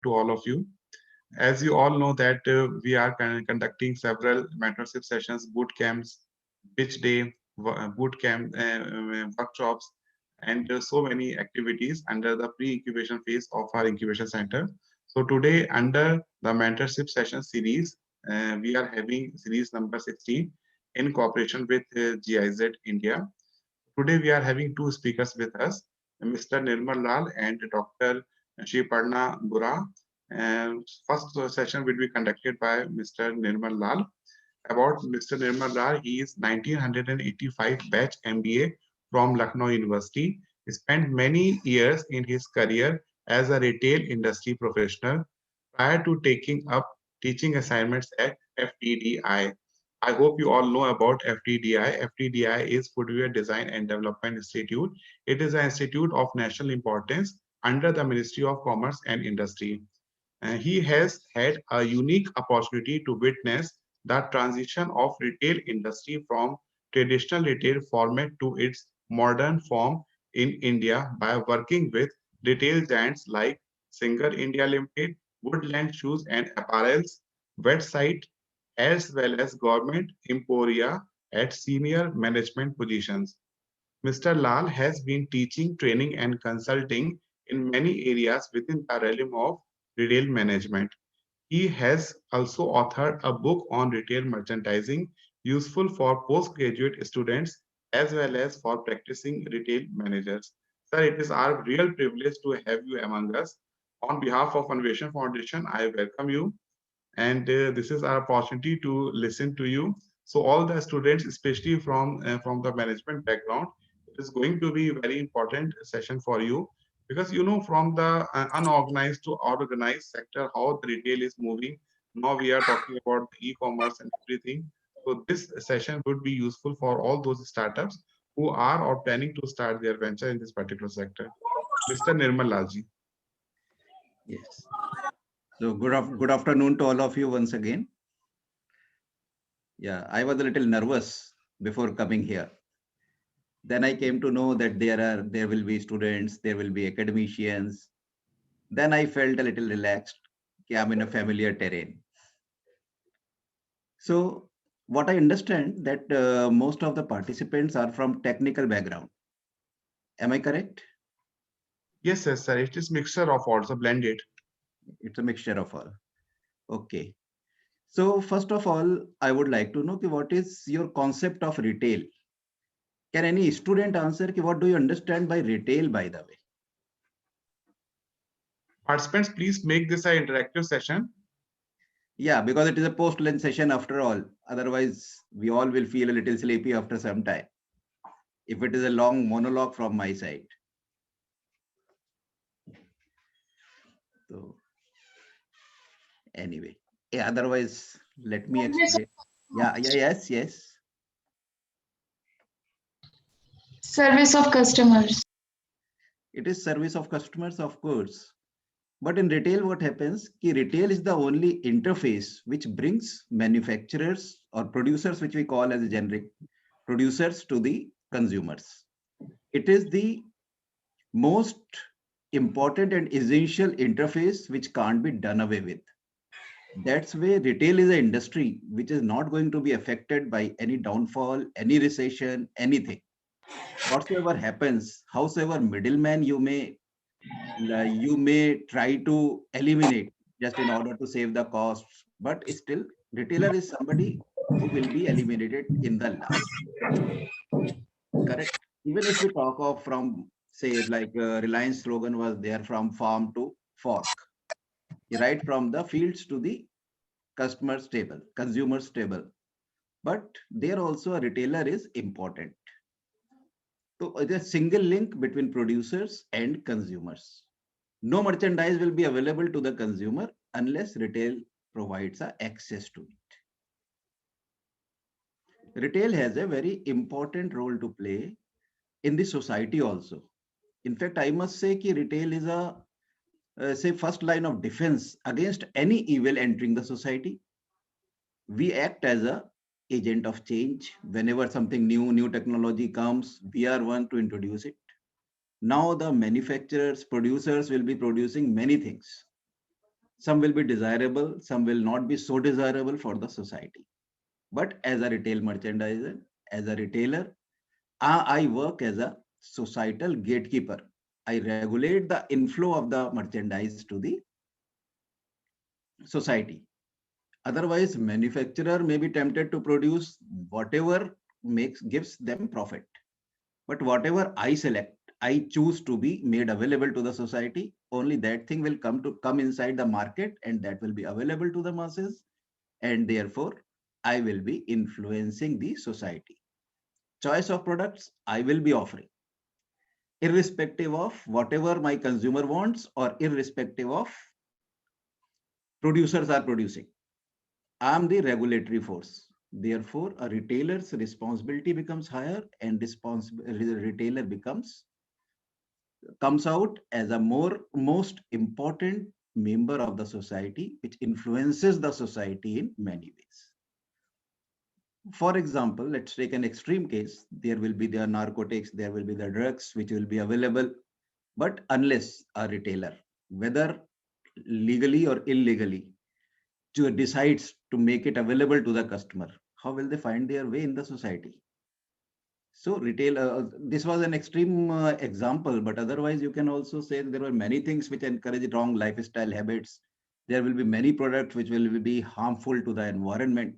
to all of you. As you all know that we are conducting several mentorship sessions, boot camps, pitch day, boot camp workshops, and so many activities under the pre-incubation phase of our incubation center. So today, under the mentorship session series, we are having series number 16 in cooperation with GIZ India. Today we are having two speakers with us, Mr. Nirmal Lal and Dr. Shiparna Bura. And first session will be conducted by Mr. Nirmal Lal. About Mr. Nirmal Lal, he is 1985 batch MBA from Lucknow University. He spent many years in his career as a retail industry professional prior to taking up teaching assignments at FTDI. I hope you all know about FTDI. FTDI is Footwear Design and Development Institute. It is an institute of national importance under the Ministry of Commerce and Industry. He has had a unique opportunity to witness the transition of retail industry from traditional retail format to its modern form in India by working with retail giants like Singer India Limited, Woodland Shoes and Apparels, website, as well as government emporia at senior management positions. Mr. Lal has been teaching, training, and consulting in many areas within the realm of retail management. He has also authored a book on retail merchandising, useful for postgraduate students as well as for practicing retail managers. Sir, it is our real privilege to have you among us. On behalf of Innovation Foundation, I welcome you, and this is our opportunity to listen to you. So all the students, especially from the management background, it is going to be very important session for you, because you know from the unorganized to organized sector how the retail is moving. Now we are talking about e-commerce and everything. So this session would be useful for all those startups who are or planning to start their venture in this particular sector. Mr. Nirmal Lalji. Yes. So good afternoon to all of you once again. Yeah, I was a little nervous before coming here. Then I came to know that there will be students, there will be academicians. Then I felt a little relaxed. I'm in a familiar terrain. So what I understand that most of the participants are from technical background. Am I correct? Yes, yes, sir. It is mixture of also blended. It's a mixture of all. Okay. So first of all, I would like to know what is your concept of retail? Can any student answer what do you understand by retail, by the way? Participants, please make this an interactive session. Yeah, because it is a post-lunch session after all. Otherwise, we all will feel a little sleepy after some time, if it is a long monologue from my side. So anyway, yeah, otherwise, let me explain. Yeah, yes. Service of customers. It is service of customers, of course. But in retail, what happens? Retail is the only interface which brings manufacturers or producers, which we call as a generic producers, to the consumers. It is the most important and essential interface which can't be done away with. That's why retail is an industry which is not going to be affected by any downfall, any recession, anything. Whatsoever happens, howsoever middleman you may try to eliminate just in order to save the costs, but still retailer is somebody who will be eliminated in the last. Correct. Even if we talk of from say like Reliance slogan was there, from farm to fork, right from the fields to the customer's table, consumer's table. But there also a retailer is important. So it's a single link between producers and consumers. No merchandise will be available to the consumer unless retail provides access to it. Retail has a very important role to play in the society also. In fact, I must say that retail is a say first line of defense against any evil entering the society. We act as a agent of change. Whenever something new technology comes, we are one to introduce it. Now the manufacturers, producers will be producing many things. Some will be desirable, some will not be so desirable for the society. But as a retail merchandiser, as a retailer, I work as a societal gatekeeper. I regulate the inflow of the merchandise to the society. Otherwise, manufacturer may be tempted to produce whatever gives them profit. But whatever I select, I choose to be made available to the society. Only that thing will come inside the market, and that will be available to the masses. And therefore, I will be influencing the society. Choice of products I will be offering, irrespective of whatever my consumer wants or irrespective of producers are producing. I am the regulatory force. Therefore, a retailer's responsibility becomes higher, and retailer comes out as a most important member of the society, which influences the society in many ways. For example, let's take an extreme case. There will be the narcotics, there will be the drugs which will be available, but unless a retailer, whether legally or illegally, decides to make it available to the customer, how will they find their way in the society? So retail, this was an extreme example, but otherwise you can also say there were many things which encourage wrong lifestyle habits. There will be many products which will be harmful to the environment.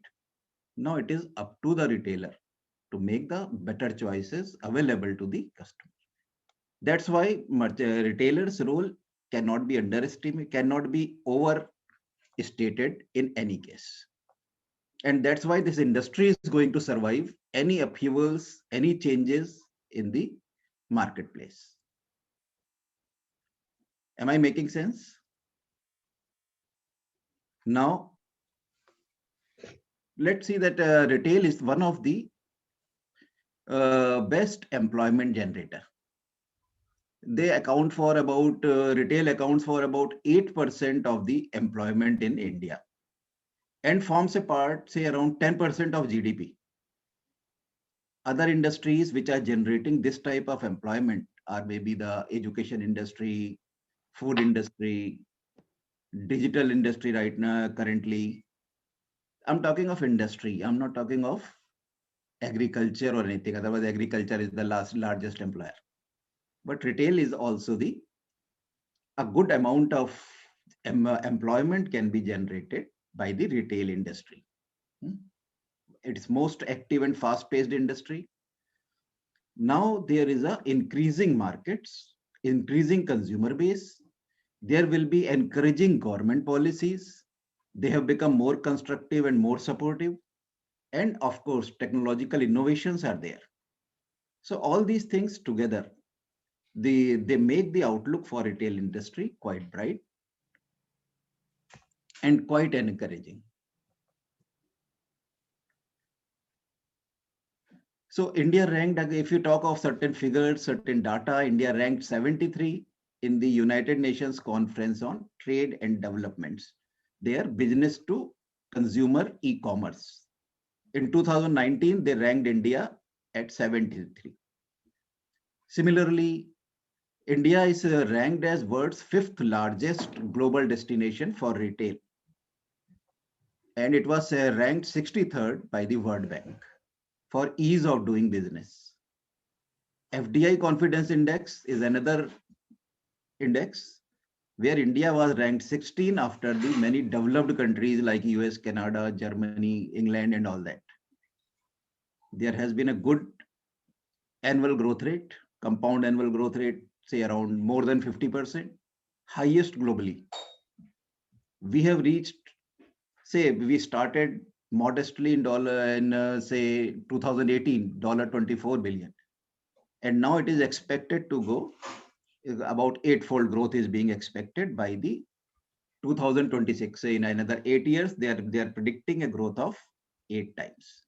Now it is up to the retailer to make the better choices available to the customer. That's why retailers' role cannot be underestimated, cannot be overstated in any case. And that's why this industry is going to survive any upheavals, any changes in the marketplace. Am I making sense? Now, let's see that retail is one of the best employment generator. They account for about, retail accounts for about 8% of the employment in India and forms a part, say around 10% of GDP. Other industries which are generating this type of employment are maybe the education industry, food industry, digital industry right now, currently. I'm talking of industry. I'm not talking of agriculture or anything. Otherwise, agriculture is the largest employer. But retail is also a good amount of employment can be generated by the retail industry. It's most active and fast-paced industry. Now there is a increasing markets, increasing consumer base. There will be encouraging government policies. They have become more constructive and more supportive. And of course, technological innovations are there. So all these things together, they make the outlook for retail industry quite bright and quite encouraging. So India ranked, if you talk of certain figures, certain data, India ranked 73 in the United Nations Conference on Trade and Developments. Their business to consumer e-commerce. In 2019, they ranked India at 73. Similarly, India is ranked as world's 5th largest global destination for retail. And it was ranked 63rd by the World Bank for ease of doing business. FDI Confidence Index is another index where India was ranked 16 after the many developed countries like US, Canada, Germany, England, and all that. There has been a good annual growth rate, compound annual growth rate, say around more than 50%, highest globally. We have reached, say, we started modestly in say 2018, $24 billion. And now it is expected to go about 8-fold growth is being expected by the 2026. Say in another 8 years, they are predicting a growth of 8 times.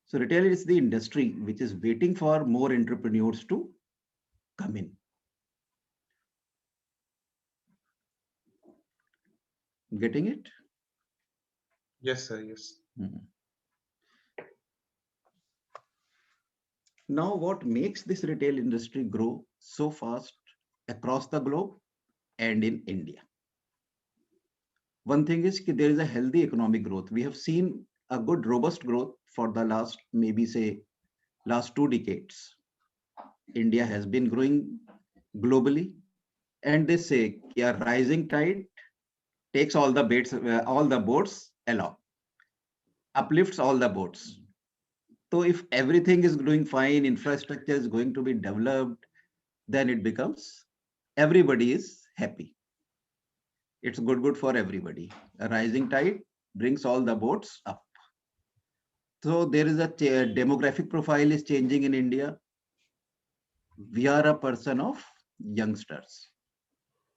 So retail is the industry which is waiting for more entrepreneurs to come in. Getting it? Yes, sir. Yes. Now, what makes this retail industry grow so fast across the globe and in India? One thing is that there is a healthy economic growth. We have seen a good robust growth for the last, maybe say, last 2 decades. India has been growing globally, and they say, yeah, rising tide takes all the boats along, uplifts all the boats. So if everything is doing fine, infrastructure is going to be developed, then it becomes everybody is happy. It's good for everybody. A rising tide brings all the boats up. So there is a demographic profile is changing in India. We are a person of youngsters.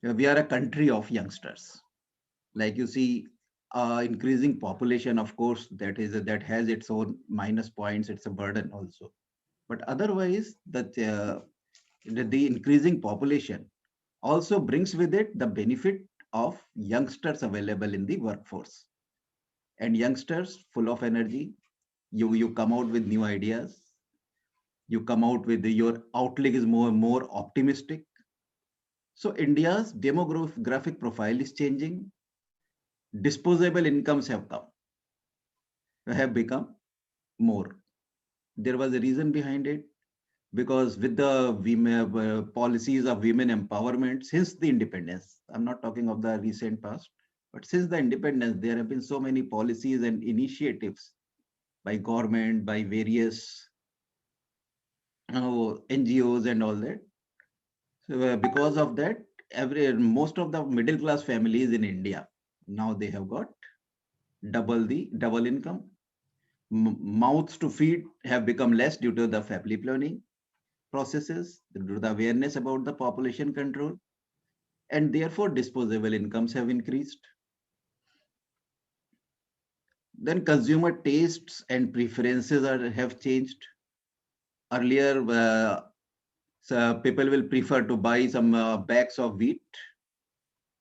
We are a country of youngsters. Like you see, increasing population, of course, that has its own minus points. It's a burden also. But otherwise, the increasing population also brings with it the benefit of youngsters available in the workforce. And youngsters full of energy, you come out with new ideas, you come out with your outlook is more optimistic. So India's demographic profile is changing. Disposable incomes have become more. There was a reason behind it, because with the women, policies of women empowerment since the independence, I'm not talking of the recent past, but since the independence, there have been so many policies and initiatives by government, by various NGOs and all that. So because of that, most of the middle class families in India now they have got double income. Mouths to feed have become less due to the family planning processes, due to the awareness about the population control, and therefore disposable incomes have increased. Then consumer tastes and preferences have changed. Earlier, so people will prefer to buy some bags of wheat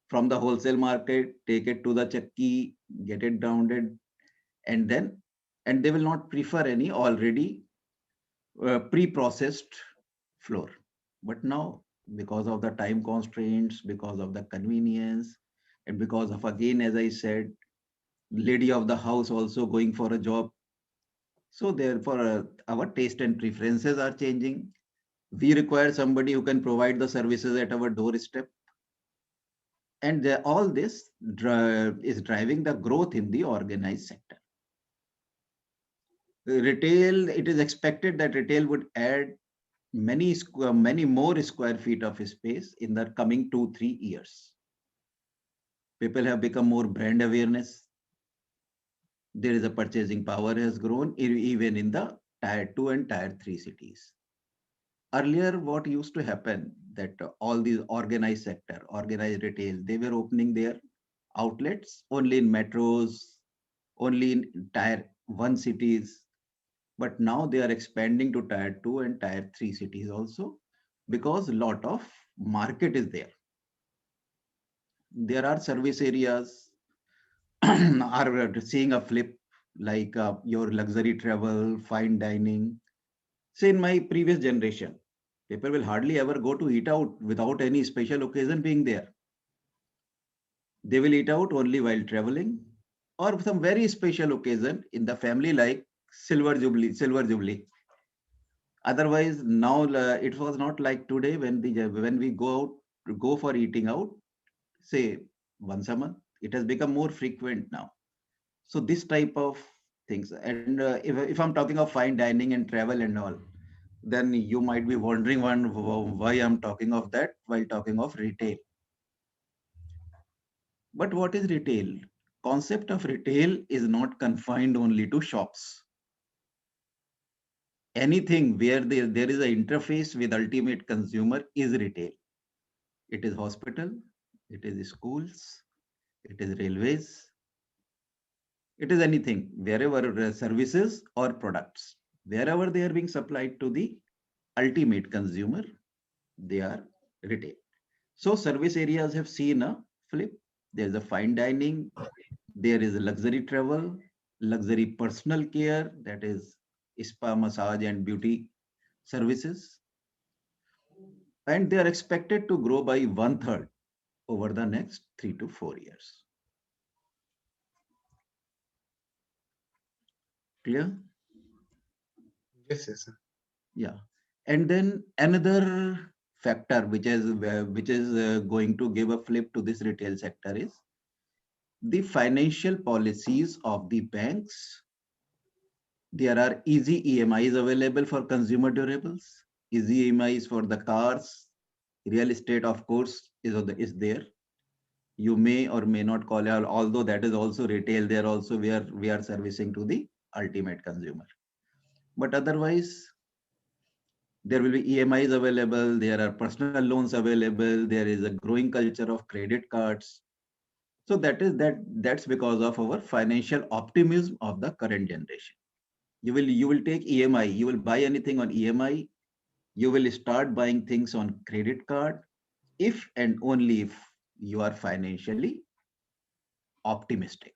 from the wholesale market, take it to the chakki, get it grounded, and they will not prefer any already pre-processed flour. But now, because of the time constraints, because of the convenience, and because of, again, as I said, lady of the house also going for a job, so therefore our taste and preferences are changing. We require somebody who can provide the services at our doorstep, and all this is driving the growth in the organized sector. Retail, it is expected that retail would add many more square feet of space in the coming 2-3 years. People have become more brand awareness. There is a purchasing power has grown even in the tier 2 and tier 3 cities. Earlier, what used to happen that all these organized sector, organized retail, they were opening their outlets only in metros, only in tier 1 cities. But now they are expanding to tier 2 and tier 3 cities also, because a lot of market is there. There are service areas are seeing a flip, like your luxury travel, fine dining. Say in my previous generation, people will hardly ever go to eat out without any special occasion being there. They will eat out only while traveling or some very special occasion in the family, like silver jubilee. Otherwise, now it was not like today when we go for eating out, say once a month. It has become more frequent now. So this type of things. And if I'm talking of fine dining and travel and all, then you might be wondering why I'm talking of that while talking of retail. But what is retail? Concept of retail is not confined only to shops. Anything where there is an interface with ultimate consumer is retail. It is hospital, it is schools, it is railways, it is anything, wherever services or products, wherever they are being supplied to the ultimate consumer, they are retail. So service areas have seen a flip. There's a fine dining, there is a luxury travel, luxury personal care, that is spa, massage, and beauty services. And they are expected to grow by 1/3 over the next 3 to 4 years. Clear? Yes, yes, sir. Yeah. And then another factor which is going to give a flip to this retail sector is the financial policies of the banks. There are easy EMIs available for consumer durables, easy EMIs for the cars, real estate, of course, is there. You may or may not call it, although that is also retail, there also we are servicing to the ultimate consumer. But otherwise, there will be EMIs available, there are personal loans available, there is a growing culture of credit cards. So that's because of our financial optimism of the current generation. You will take EMI, you will buy anything on EMI, you will start buying things on credit card if and only if you are financially optimistic.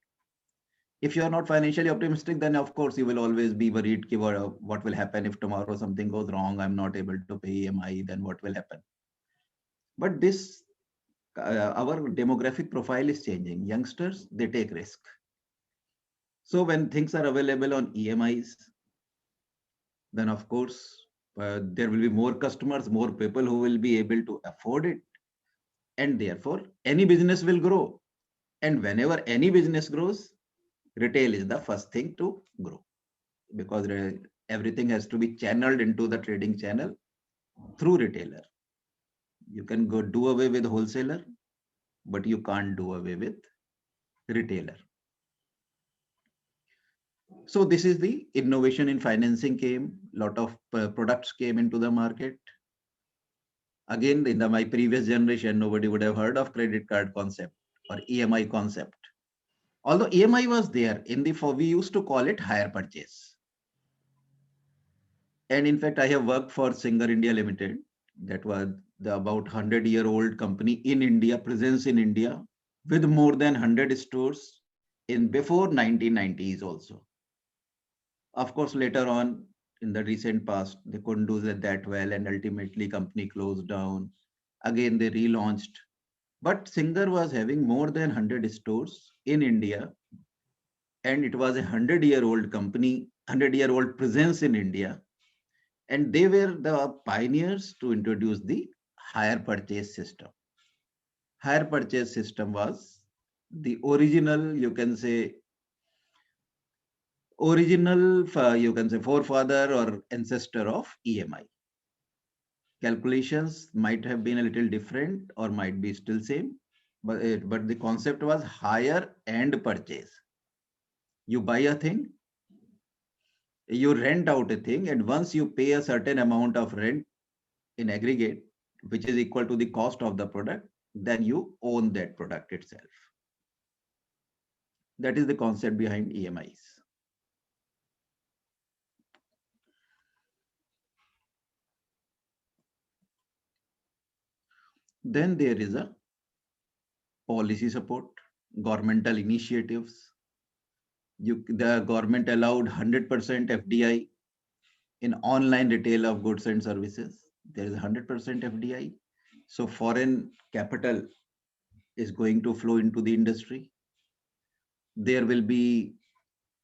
If you are not financially optimistic, then of course you will always be worried what will happen if tomorrow something goes wrong, I'm not able to pay EMI, then what will happen? But this our demographic profile is changing. Youngsters, they take risk. So when things are available on EMIs, then of course there will be more customers, more people who will be able to afford it, and therefore any business will grow. And whenever any business grows, retail is the first thing to grow, because everything has to be channeled into the trading channel through retailer. You can go do away with wholesaler, but you can't do away with retailer. So this is the innovation in financing came, lot of products came into the market. Again, in my previous generation, nobody would have heard of credit card concept or EMI concept. Although EMI was there we used to call it hire purchase. And in fact, I have worked for Singer India Limited. That was the about 100-year-old company in India, presence in India, with more than 100 stores in before 1990s also. Of course, later on in the recent past, they couldn't do that well, and ultimately company closed down. Again, they relaunched. But Singer was having more than 100 stores in India, and it was a 100-year-old company, 100-year-old presence in India. And they were the pioneers to introduce the hire purchase system. Hire purchase system was the original, you can say, forefather or ancestor of EMI. Calculations might have been a little different or might be still same, but the concept was hire and purchase. You buy a thing, you rent out a thing, and once you pay a certain amount of rent in aggregate, which is equal to the cost of the product, then you own that product itself. That is the concept behind EMIs. Then there is a policy support, governmental initiatives. The government allowed 100% FDI in online retail of goods and services. There is 100% FDI. So foreign capital is going to flow into the industry. There will be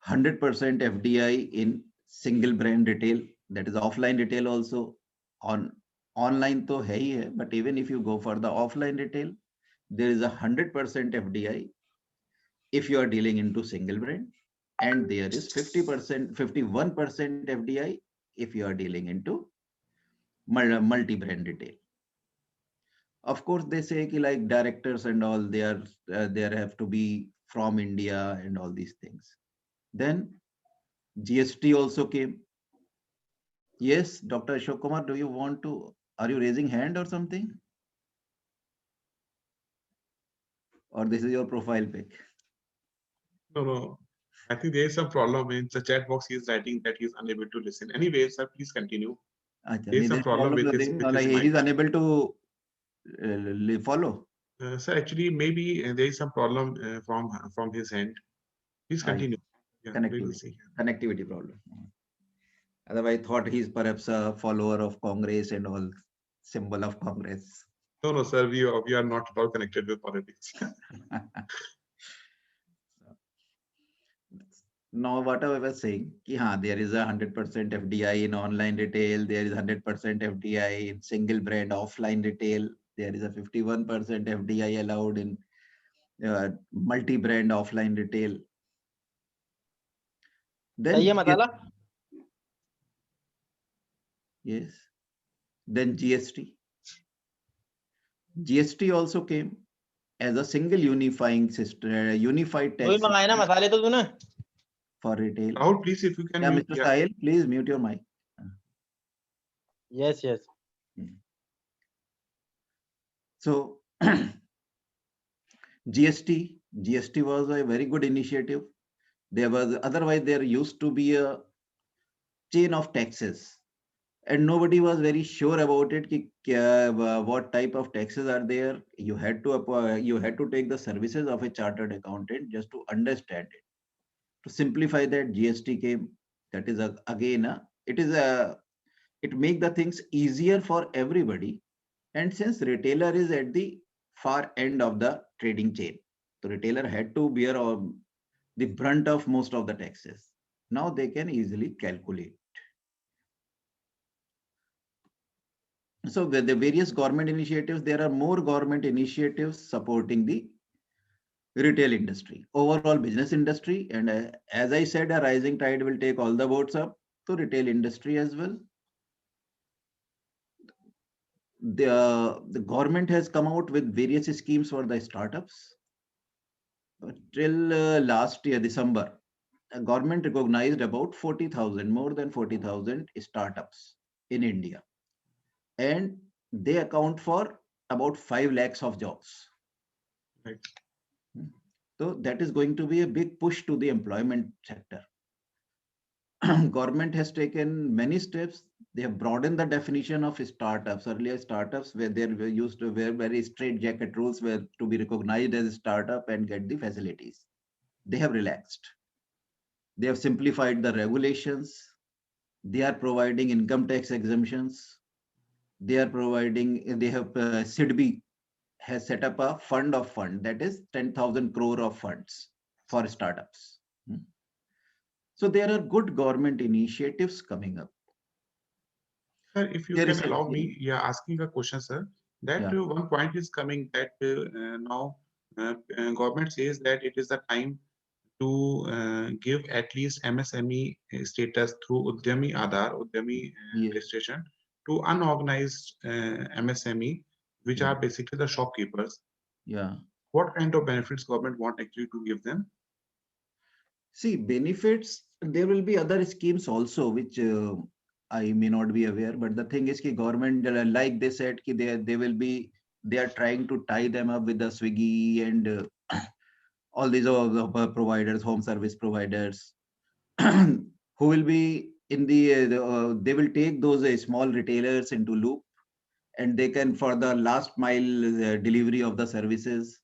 100% FDI in single brand retail, that is offline retail also. Online to hai, but even if you go for the offline retail, there is 100% FDI if you are dealing into single brand, and there is 50%, 51% FDI if you are dealing into multi-brand retail. Of course, they say like directors and all, there have to be from India and all these things. Then GST also came. Yes, Dr. Ashok Kumar, are you raising hand or something? Or this is your profile pic? No. I think there is some problem in the chat box. He is writing that he is unable to listen. Anyway, sir, please continue. There is some problem with his mic. He's unable to follow. Sir, actually, maybe there is some problem from his end. Please continue. Yeah, we will see. Connectivity problem. Otherwise, I thought he's perhaps a follower of Congress and all, symbol of Congress. No, sir, we are not at all connected with politics. now what I was saying, ki, there is a 100% FDI in online retail, there is 100% FDI in single brand offline retail, there is a 51% FDI allowed in multi-brand offline retail. सही है Then मतलब yes, then GST. GST also came as a single unifying system, unified वही tax मंगाए ना system मसाले तो तूने for retail. Rahul, please, if you can Yeah, mute. Mr. Yeah. Sahil, please mute your mic. Yes yes So GST was a very good initiative. Otherwise there used to be a chain of taxes, and nobody was very sure about it. What type of taxes are there? You had to take the services of a chartered accountant just to understand it. To simplify that, GST came. That is it make the things easier for everybody. And since retailer is at the far end of the trading chain, the retailer had to bear the brunt of most of the taxes. Now they can easily calculate. So with the various government initiatives, there are more government initiatives supporting the retail industry, overall business industry. And as I said, a rising tide will take all the boats up to retail industry as well. The government has come out with various schemes for the startups. Till last year, December, the government recognized about 40,000, more than 40,000 startups in India. And they account for about 5 lakhs of jobs. Right. So that is going to be a big push to the employment sector. Government has taken many steps. They have broadened the definition of startups. Earlier startups where they were used to wear very straight jacket rules were to be recognized as a startup and get the facilities. They have relaxed. They have simplified the regulations. They are providing income tax exemptions. They have SIDBI has set up a fund of fund, that is 10,000 crore of funds for startups. So there are good government initiatives coming up. Sir, if you There can is a allow thing. me, asking a question, sir. That Yeah. one point is coming that now government says that it is the time to give at least MSME status through Udyami Aadhaar, Udyami Yes. registration to unorganized MSME, which Yeah. are basically the shopkeepers. Yeah. What kind of benefits government want actually to give them? See, benefits, there will be other schemes also, which I may not be aware, but the thing is, government, like they said, they are trying to tie them up with the Swiggy and all these providers, home service providers, who will be in they will take those small retailers into loop, and they can, for the last mile delivery of the services,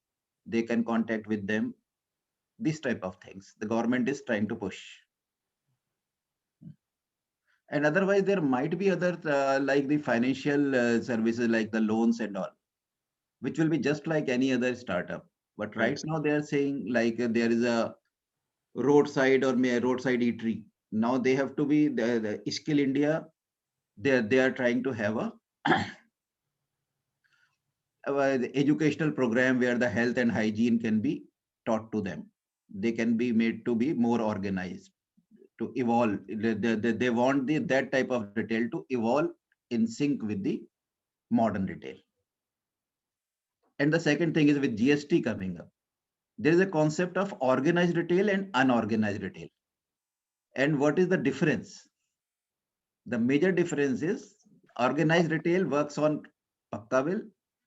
they can contact with them. These type of things the government is trying to push. And otherwise there might be other like the financial services, like the loans and all, which will be just like any other startup. But right now they are saying, like, there is a roadside roadside eatery. Now they have to be the Skill India. They are trying to have the educational program where the health and hygiene can be taught to them. They can be made to be more organized, to evolve. They want that type of retail to evolve in sync with the modern retail. And the second thing is, with GST coming up, there is a concept of organized retail and unorganized retail. And what is the difference? The major difference is organized retail works on pakka bill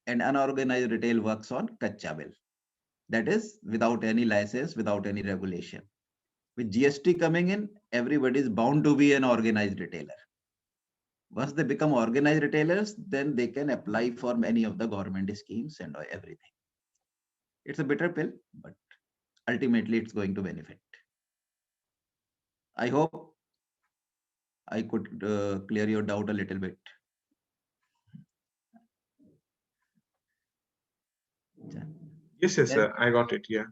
and unorganized retail works on kacha bill. That is without any license, without any regulation. With GST coming in, everybody is bound to be an organized retailer. Once they become organized retailers, then they can apply for many of the government schemes and everything. It's a bitter pill, but ultimately it's going to benefit. I hope I could clear your doubt a little bit. Yes, yes, sir. I got it. Yeah.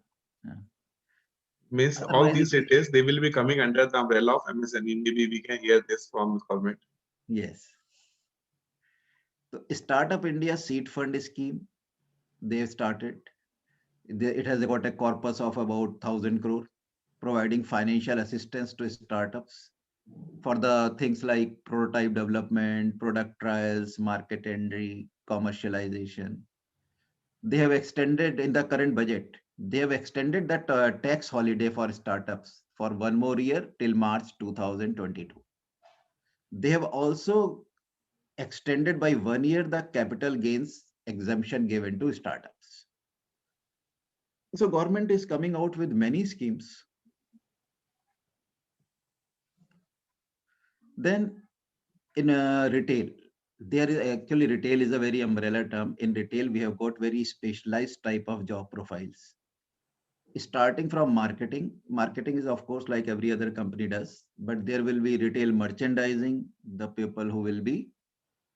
Means all Otherwise, these retails, they will be coming under the umbrella of MSME. Maybe we can hear this from the government. yes. So Startup India Seed Fund scheme, they started. It has got a corpus of about 1,000 crore, providing financial assistance to startups for the things like prototype development, product trials, market entry, commercialization. They have extended in the current budget, they have extended that tax holiday for startups for one more year till March 2022. They have also extended by 1 year the capital gains exemption given to startups. So government is coming out with many schemes. Then in retail, there is actually retail is a very umbrella term. In retail, we have got very specialized type of job profiles. Starting from marketing, marketing is of course like every other company does, but there will be retail merchandising, the people who will be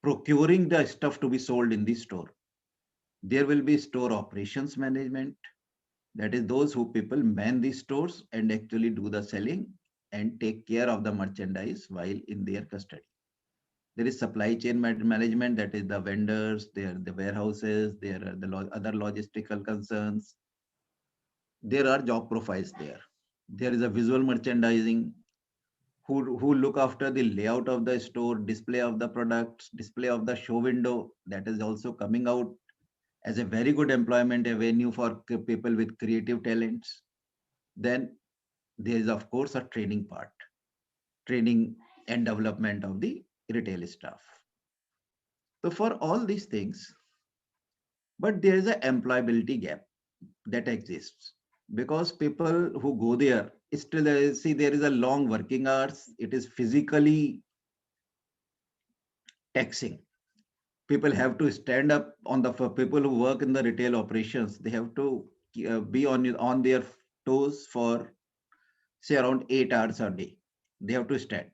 procuring the stuff to be sold in the store. There will be store operations management, that is those who people man the stores and actually do the selling and take care of the merchandise while in their custody. There is supply chain management, that is the vendors, there are the warehouses, there are the other logistical concerns. There are job profiles there. There is a visual merchandising, who look after the layout of the store, display of the products, display of the show window. That is also coming out as a very good employment avenue for people with creative talents. Then there is of course a training part, training and development of the retail staff. So for all these things, but there is an employability gap that exists because people who go there still see there is a long working hours. It is physically taxing. People have to stand up on the, for people who work in the retail operations, they have to be on their toes for say around 8 hours a day. They have to stand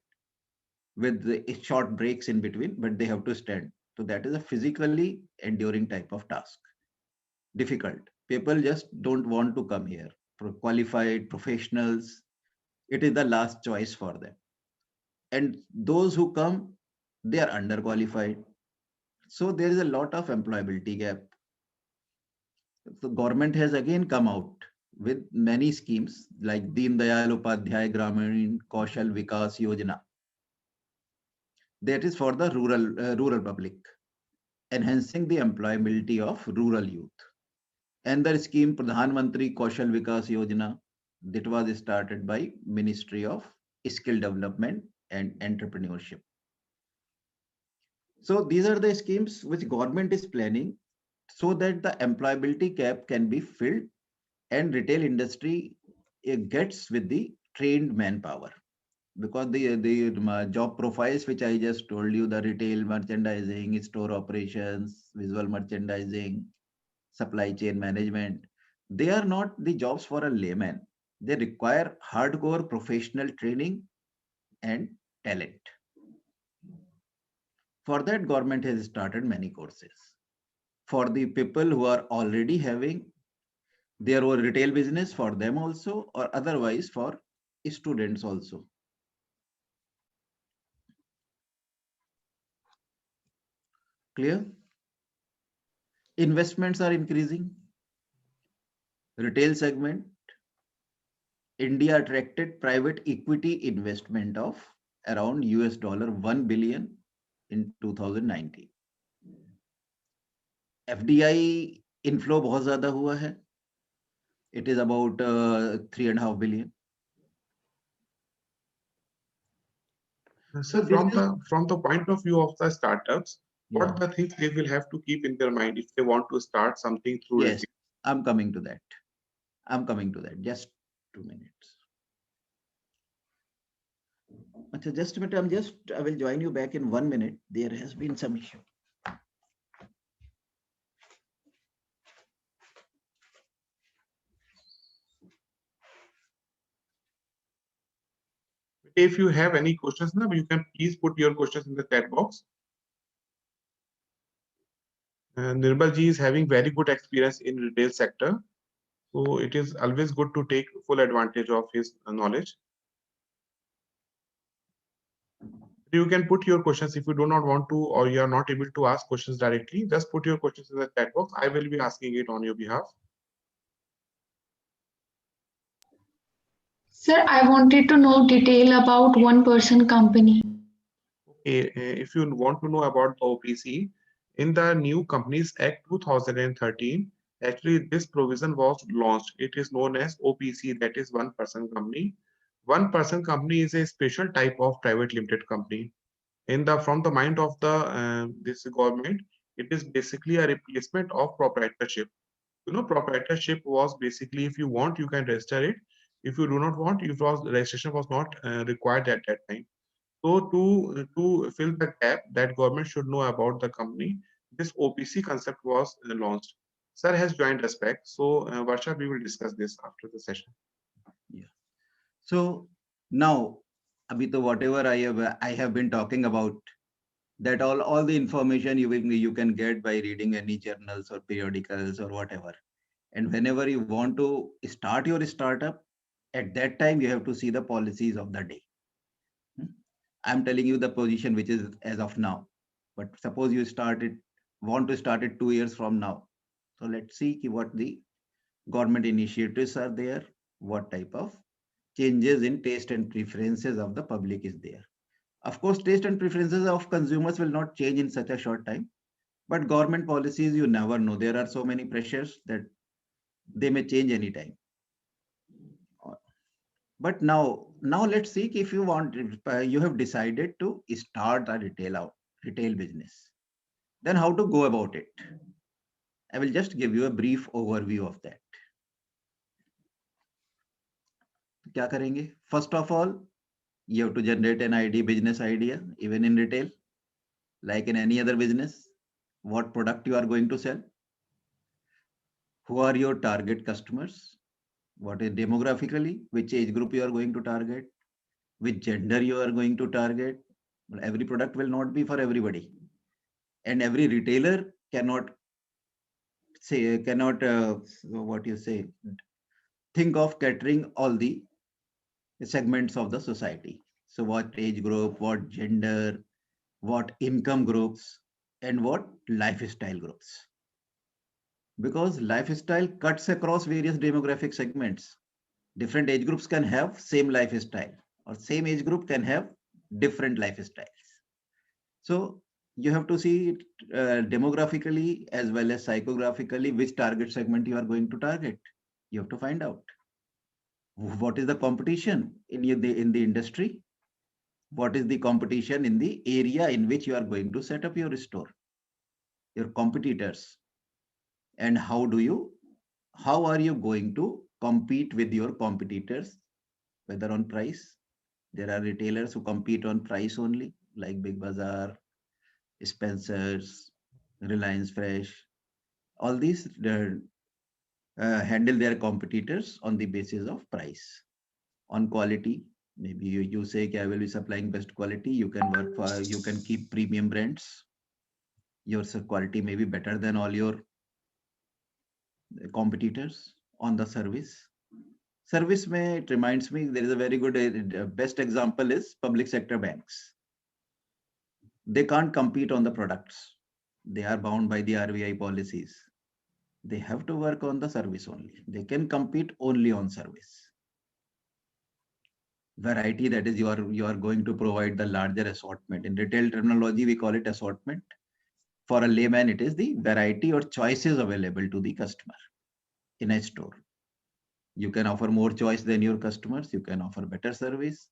with the short breaks in between, but they have to stand. So that is a physically enduring type of task. Difficult. People just don't want to come here. Qualified professionals, it is the last choice for them. And those who come, they are underqualified. So there is a lot of employability gap. The government has again come out with many schemes like Deen Dayal Upadhyay Gramin Kaushal Vikas Yojana. That is for the rural public, enhancing the employability of rural youth. And the scheme Pradhan Mantri Kaushal Vikas Yojana, that was started by Ministry of Skill Development and Entrepreneurship. So these are the schemes which government is planning so that the employability gap can be filled and retail industry gets with the trained manpower. Because the job profiles which I just told you, the retail merchandising, store operations, visual merchandising, supply chain management, they are not the jobs for a layman. They require hardcore professional training and talent. For that, government has started many courses. For the people who are already having their own retail business, for them also, or otherwise for students also. Clear? Investments are increasing. Retail segment, India attracted private equity investment of around $1 billion in 2019. FDI inflow बहुत ज़्यादा हुआ है. It is about 3.5 billion. So from the point of view of the startups, what the things they will have to keep in their mind if they want to start something through Yes, retail? I'm coming to that. Just 2 minutes. Okay, just a minute. I will join you back in 1 minute. There has been some issue. If you have any questions now, you can please put your questions in the chat box. Nirmal ji is having very good experience in retail sector. So it is always good to take full advantage of his knowledge. You can put your questions if you do not want to, or you are not able to ask questions directly. Just put your questions in the chat box. I will be asking it on your behalf. Sir, I wanted to know detail about one-person company. Okay, if you want to know about the OPC, in the New Companies Act 2013, actually this provision was launched. It is known as OPC, that is one person company. One person company is a special type of private limited company. In the from the mind of the this government, it is basically a replacement of proprietorship. You know, proprietorship was basically, if you want, you can register it. If you do not want, it was registration was not required at that time. So to fill the gap that government should know about the company, this OPC concept was launched. Sir has joined us back. So Varsha, we will discuss this after the session. Yeah. So now, Abhi, to whatever I have been talking about, that all the information you can get by reading any journals or periodicals or whatever. And whenever you want to start your startup, at that time you have to see the policies of the day. I'm telling you the position which is as of now. But suppose you want to start it 2 years from now. So let's see what the government initiatives are there, what type of changes in taste and preferences of the public is there. Of course, taste and preferences of consumers will not change in such a short time, but government policies, you never know. There are so many pressures that they may change anytime. But now let's see if you want, you have decided to start a retail business. Then how to go about it? I will just give you a brief overview of that. क्या करेंगे? First of all, you have to generate an business idea, even in retail, like in any other business. What product you are going to sell? Who are your target customers? What is demographically, which age group you are going to target? Which gender you are going to target? Well, every product will not be for everybody, and every retailer cannot what you say think of catering all the segments of the society. So what age group, what gender, what income groups, and what lifestyle groups. Because lifestyle cuts across various demographic segments. Different age groups can have same lifestyle, or same age group can have different lifestyles. So you have to see it, demographically as well as psychographically which target segment you are going to target. You have to find out what is the competition in the industry, what is the competition in the area in which you are going to set up your store, your competitors, and how are you going to compete with your competitors, whether on price. There are retailers who compete on price only, like Big Bazaar, Spencer's, Reliance Fresh. All these handle their competitors on the basis of price. On quality, maybe you say, okay, I will be supplying best quality. You can keep premium brands. Your quality may be better than all your competitors. On the service. Service may, it reminds me, there is a very good, best example is public sector banks. They can't compete on the products. They are bound by the RBI policies. They have to work on the service only. They can compete only on service. Variety, that is, you are going to provide the larger assortment. In retail terminology, we call it assortment. For a layman, it is the variety or choices available to the customer in a store. You can offer more choice than your customers. You can offer better service.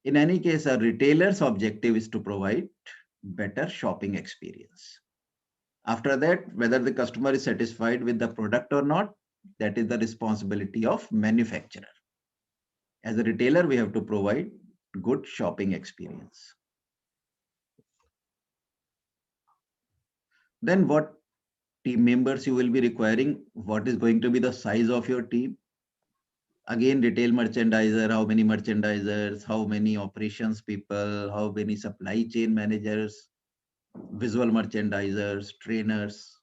In any case, a retailer's objective is to provide better shopping experience. After that, whether the customer is satisfied with the product or not, that is the responsibility of manufacturer. As a retailer, we have to provide good shopping experience. Then what team members you will be requiring? What is going to be the size of your team? Again, retail merchandiser, how many merchandisers, how many operations people, how many supply chain managers, visual merchandisers, trainers.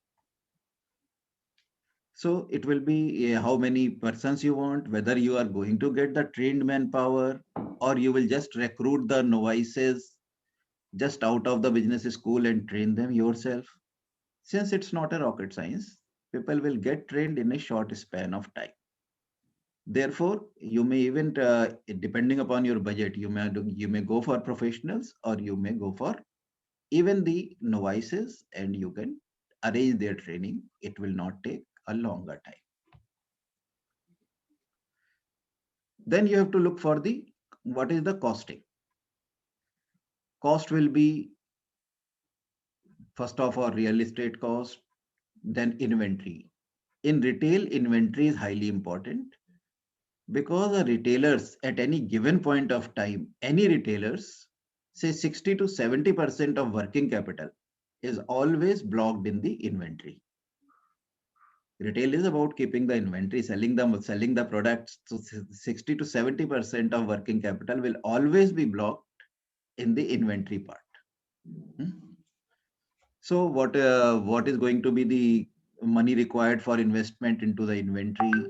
So it will be how many persons you want, whether you are going to get the trained manpower or you will just recruit the novices just out of the business school and train them yourself. Since it's not a rocket science, people will get trained in a short span of time. Therefore, you may even, depending upon your budget, you may go for professionals or you may go for even the novices, and you can arrange their training. It will not take a longer time. Then you have to look for the what is the costing. Cost will be first of all real estate cost, then inventory. In retail, inventory is highly important because the retailers at any given point of time, any retailers say 60 to 70% of working capital is always blocked in the inventory. Retail is about keeping the inventory, selling the products. So 60 to 70% of working capital will always be blocked in the inventory part. Hmm? So what is going to be the money required for investment into the inventory?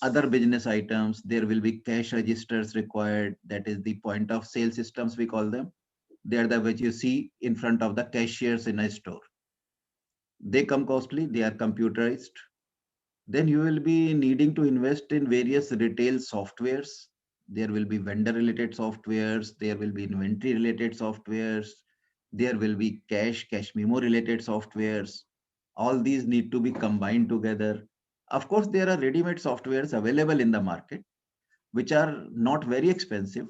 Other business items, there will be cash registers required. That is the point of sale systems, we call them. They are the which you see in front of the cashiers in a store. They come costly, they are computerized. Then you will be needing to invest in various retail softwares. There will be vendor related softwares, there will be inventory related softwares, there will be cash memo related softwares. All these need to be combined together. Of course, there are ready-made softwares available in the market, which are not very expensive,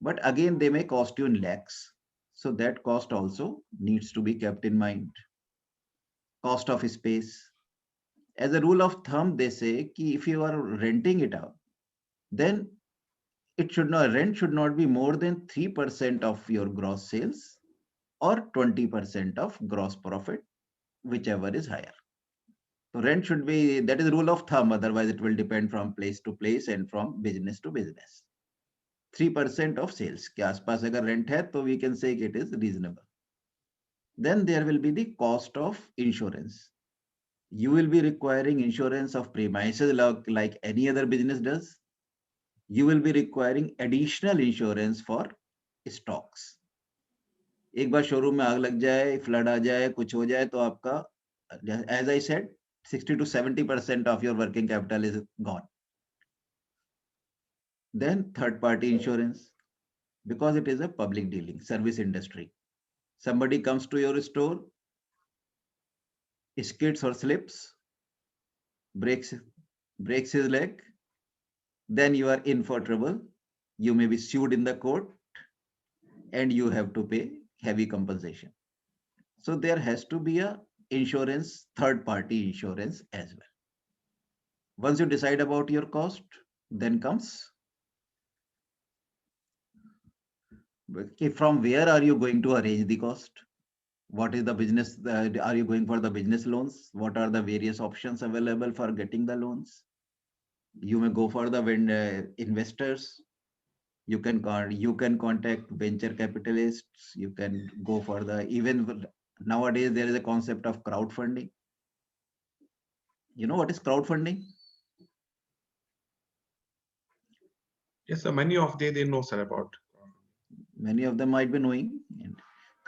but again, they may cost you in lakhs. So that cost also needs to be kept in mind. Cost of space. As a rule of thumb, they say ki if you are renting it out, then rent should not be more than 3% of your gross sales or 20% of gross profit, whichever is higher. So rent should be, that is rule of thumb, otherwise it will depend from place to place and from business to business. 3% of sales के आसपास अगर rent है तो we can say it is reasonable. Then there will be the cost of insurance. You will be requiring insurance of premises like any other business does. You will be requiring additional insurance for stocks. एक बार showroom में आग लग जाए, flood आ जाए, कुछ हो जाए तो आपका, as I said, 60 to 70% of your working capital is gone. Then third party insurance, because it is a public dealing service industry. Somebody comes to your store, skids or slips, breaks his leg, then you are in for trouble. You may be sued in the court and you have to pay heavy compensation. So there has to be a insurance, third party insurance as well. Once you decide about your cost, then comes from where are you going to arrange the cost? What is the business? Are you going for the business loans? What are the various options available for getting the loans? You may go for the investors. You can contact venture capitalists. You can go for the, even nowadays there is a concept of crowdfunding. You know what is crowdfunding? Yes, sir. Many of they know, sir, about. Many of them might be knowing. And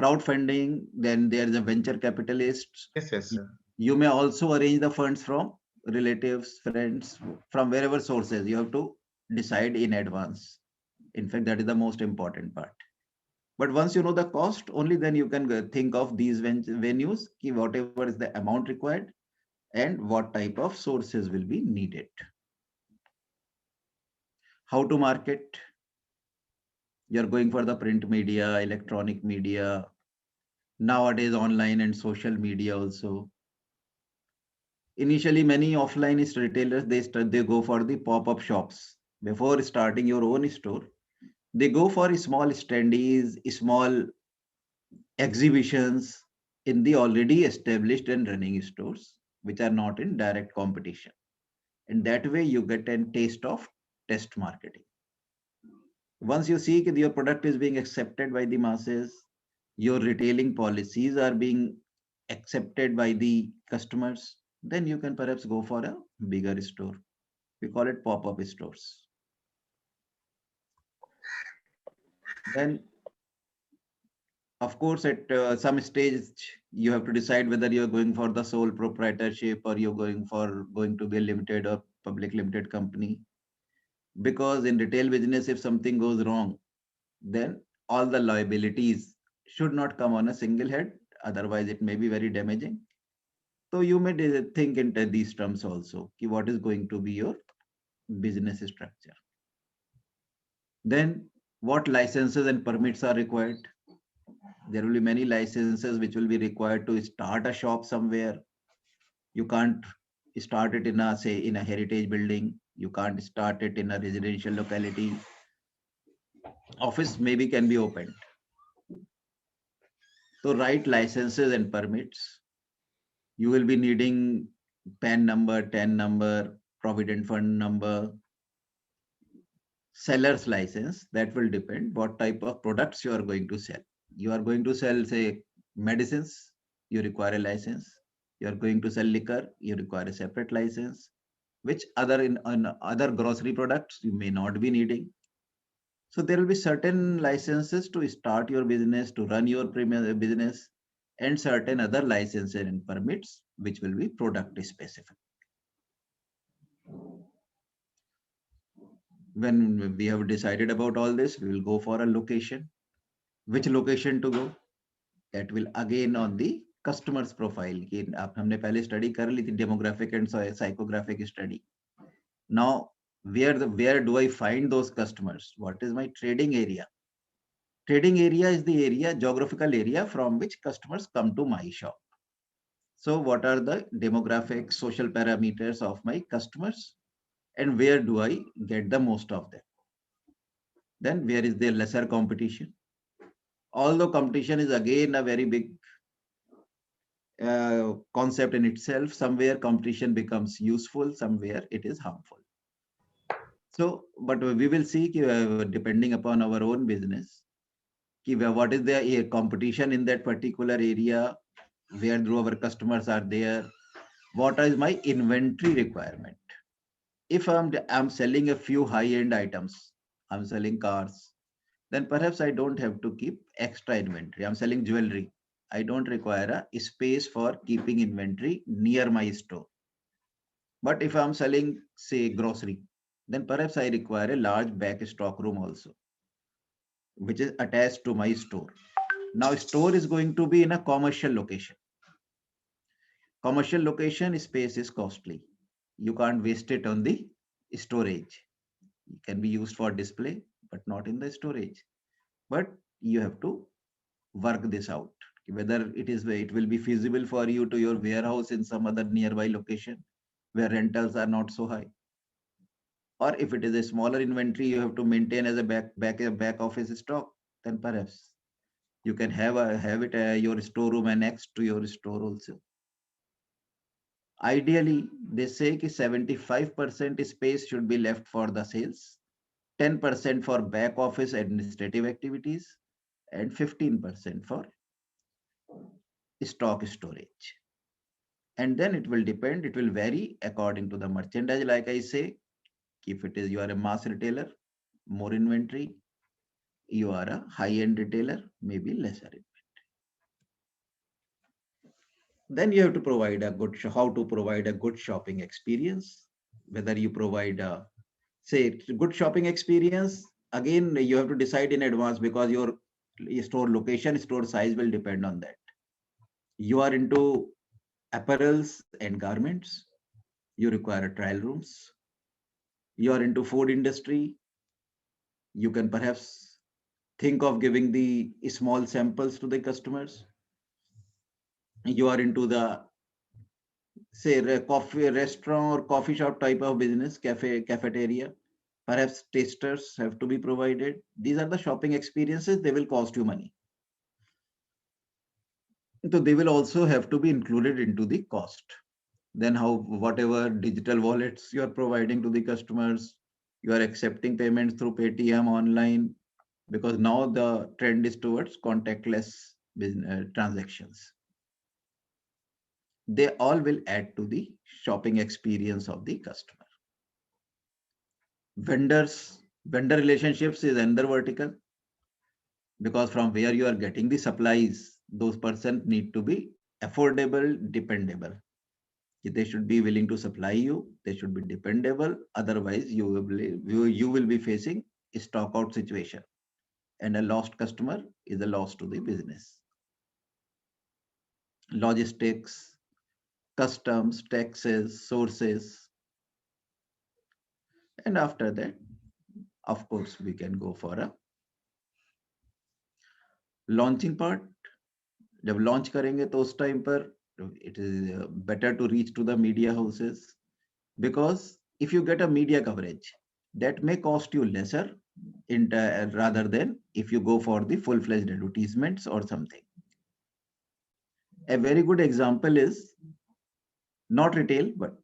crowdfunding, then there is a venture capitalists. Yes, yes, sir. You may also arrange the funds from relatives, friends, from wherever sources. You have to decide in advance. In fact, that is the most important part. But once you know the cost, only then you can think of these venues, whatever is the amount required and what type of sources will be needed. How to market? You're going for the print media, electronic media, nowadays online and social media also. Initially, many offline retailers, they go for the pop-up shops. Before starting your own store, they go for small standees, small exhibitions in the already established and running stores, which are not in direct competition. And that way you get a taste of test marketing. Once you see that your product is being accepted by the masses, your retailing policies are being accepted by the customers, then you can perhaps go for a bigger store. We call it pop-up stores. Then, of course, at some stage, you have to decide whether you're going for the sole proprietorship or you're going to be a limited or public limited company. Because in retail business, if something goes wrong, then all the liabilities should not come on a single head. Otherwise, it may be very damaging. So you may think in these terms also, what is going to be your business structure. Then what licenses and permits are required? There will be many licenses which will be required to start a shop somewhere. You can't start it in a, say, in a heritage building. You can't start it in a residential locality. Office maybe can be opened. So write licenses and permits. You will be needing PAN number, TAN number, provident fund number, seller's license. That will depend what type of products you are going to sell. You are going to sell, say, medicines, you require a license. You are going to sell liquor, you require a separate license. Which on other grocery products you may not be needing. So there will be certain licenses to start your business, to run your business, and certain other licenses and permits which will be product specific. When we have decided about all this, we will go for a location. Which location to go? That will again on the customer's profile. कि आप हमने पहले study कर ली थी demographic and psychographic study. Now, where do I find those customers? What is my trading area? Trading area is the area, geographical area from which customers come to my shop. So what are the demographic, social parameters of my customers? And where do I get the most of them? Then where is the lesser competition? Although competition is again a very big concept in itself, somewhere competition becomes useful, somewhere it is harmful. So, but we will see depending upon our own business, what is the competition in that particular area, where our customers are there, what is my inventory requirement. If I'm selling a few high-end items, I'm selling cars, then perhaps I don't have to keep extra inventory. I'm selling jewelry. I don't require a space for keeping inventory near my store. But if I'm selling, say, grocery, then perhaps I require a large back stock room also, which is attached to my store. Now, store is going to be in a commercial location. Commercial location space is costly. You can't waste it on the storage. It can be used for display, but not in the storage. But you have to work this out, whether it will be feasible for you to your warehouse in some other nearby location where rentals are not so high. Or if it is a smaller inventory you have to maintain as a back office stock, then perhaps you can have it your storeroom next to your store also. Ideally, they say that 75% space should be left for the sales, 10% for back office administrative activities, and 15% for stock storage. And then it will depend, it will vary according to the merchandise. Like I say, if it is you are a mass retailer, more inventory. You are a high-end retailer, maybe lesser inventory. Then you have to provide how to provide a good shopping experience. Whether you provide a, say, good shopping experience, again, you have to decide in advance because your store location, store size will depend on that. You are into apparels and garments, you require trial rooms. You are into food industry, you can perhaps think of giving the small samples to the customers. You are into the, say, coffee restaurant or coffee shop type of business, cafeteria, perhaps tasters have to be provided. These are the shopping experiences, they will cost you money. So they will also have to be included into the cost. Then whatever digital wallets you are providing to the customers, you are accepting payments through Paytm online, because now the trend is towards contactless business transactions. they all will add to the shopping experience of the customer. Vendor relationships is another vertical, because from where you are getting the supplies, those persons need to be affordable, dependable. They should be willing to supply you. They should be dependable. Otherwise, you will be facing a stock out situation, and a lost customer is a loss to the business. Logistics, customs, taxes, sources, and after that, of course, we can go for a launching part. जब launch करेंगे तो उस time पर it is better to reach to the media houses, because if you get a media coverage, that may cost you lesser rather than if you go for the full-fledged advertisements or something. A very good example is not retail, but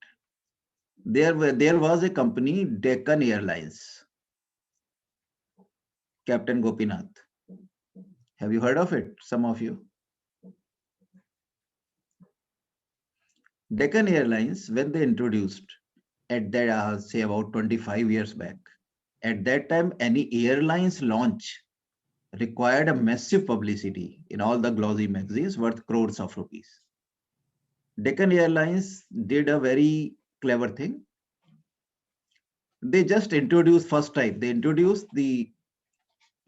there was a company, Deccan Airlines, Captain Gopinath. Have you heard of it, some of you? Deccan Airlines, when they introduced at that, say about 25 years back, at that time, any airlines launch required a massive publicity in all the glossy magazines worth crores of rupees. Deccan Airlines did a very clever thing. They just introduced they introduced the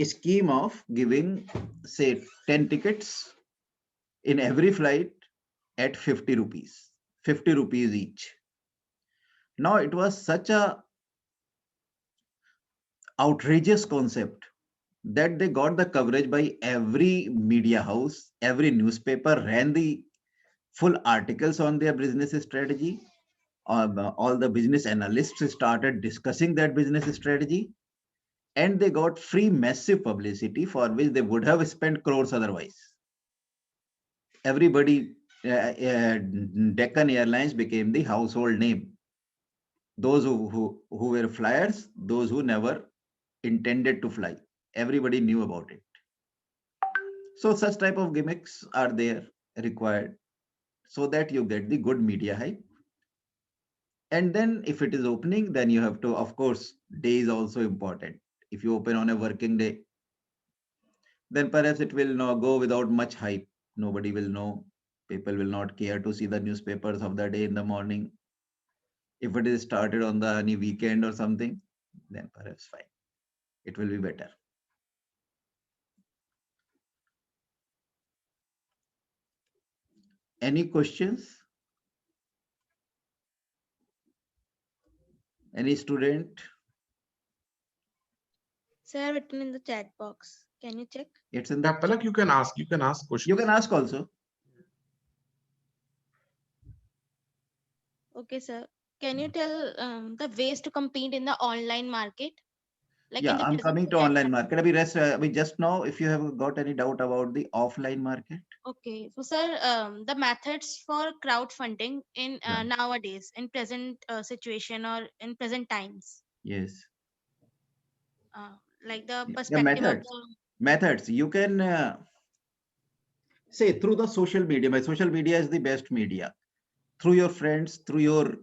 scheme of giving, say, 10 tickets in every flight at 50 rupees, 50 rupees each. Now, it was such a outrageous concept that they got the coverage by every media house, every newspaper ran the full articles on their business strategy. All the business analysts started discussing that business strategy, and they got free massive publicity for which they would have spent crores otherwise. Everybody, Deccan Airlines became the household name. Those who were flyers, those who never intended to fly, everybody knew about it. So such type of gimmicks are there required so that you get the good media hype. And then if it is opening, then you have to, of course, day is also important. If you open on a working day, then perhaps it will not go without much hype. Nobody will know. People will not care to see the newspapers of the day in the morning. If it is started on the any weekend or something, then perhaps fine. It will be better. Any questions? Any student? Sir, written in the chat box. Can you check? It's in Yeah, the. Palak, you can ask questions. You can ask also. Okay, sir. Can you tell the ways to compete in the online market? Like Yeah, in the I'm present coming to scenario? online market. We just know if you have got any doubt about the offline market. Okay, so sir, the methods for crowdfunding in Yeah. nowadays, in present situation or in present times, Yes. like the The perspective of the. methods you can say through the social media. My social media is the best media. Through your friends, through your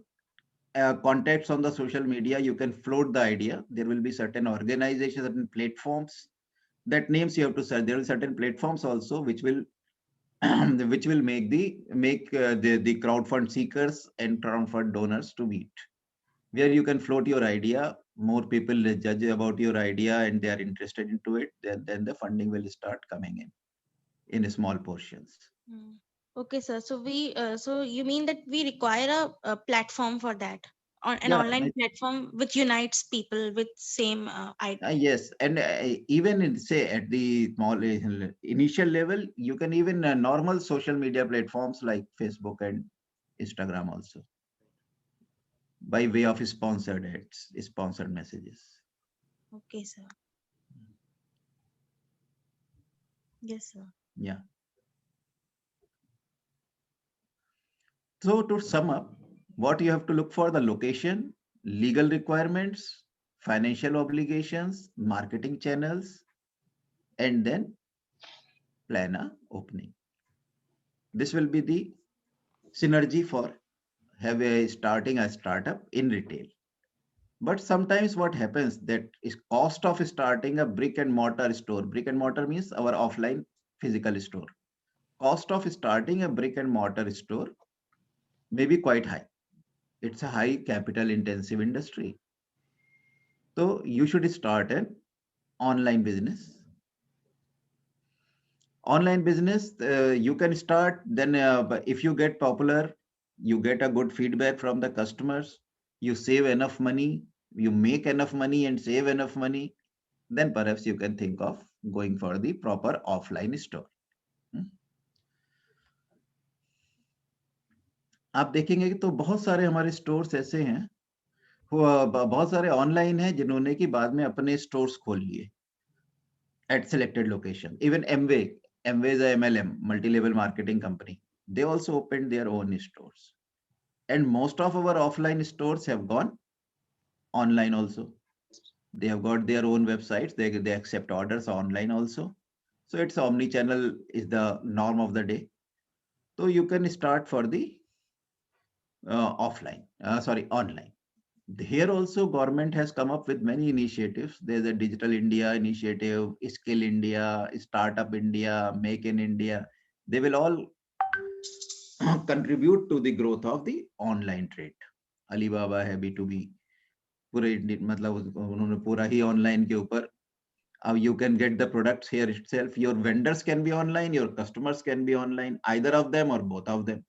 contacts on the social media, you can float the idea. There will be certain organizations, certain platforms. That names you have to search. There are certain platforms also which will which will make the crowdfund seekers and crowdfund donors to meet, where you can float your idea. More people judge about your idea and they are interested into it. Then the funding will start coming in small portions. Hmm. Okay, sir. So so you mean that we require a platform for that, on an Yeah, online platform which unites people with same idea. yes, and even say at the small initial level, you can even normal social media platforms like Facebook and Instagram also, by way of sponsored ads, sponsored messages. Okay, sir. Yes, sir. Yeah. So to sum up, what you have to look for: the location, legal requirements, financial obligations, marketing channels, and then plan a opening. This will be the synergy for starting a startup in retail. But sometimes what happens that is cost of starting a brick and mortar store. Brick and mortar means our offline physical store. Cost of starting a brick and mortar store may be quite high. It's a high capital intensive industry. So you should start an online business. Online business, you can start, then but if you get popular, you get a good feedback from the customers, you save enough money, you make enough money and save enough money, then perhaps you can think of going for the proper offline store. आप देखेंगे कि तो बहुत सारे हमारे stores ऐसे हैं, बहुत सारे ऑनलाइन हैं जिन्होंने कि बाद में अपने स्टोर्स खोल लिए at selected location. Even Amway is a MLM, multi-level marketing company. They also opened their own stores. And most of our offline stores have gone online also. They have got their own websites. They accept orders online also. So it's omni-channel is the norm of the day. So you can start for the online. Here also government has come up with many initiatives. There's a Digital India initiative, Skill India, Startup India, Make in India. They will all contribute to the growth of the online trade. Alibaba है B2B, पूरे मतलब उन्होंने पूरा ही online के ऊपर. You can get the products here itself. Your vendors can be online, your customers can be online, either of them or both of them.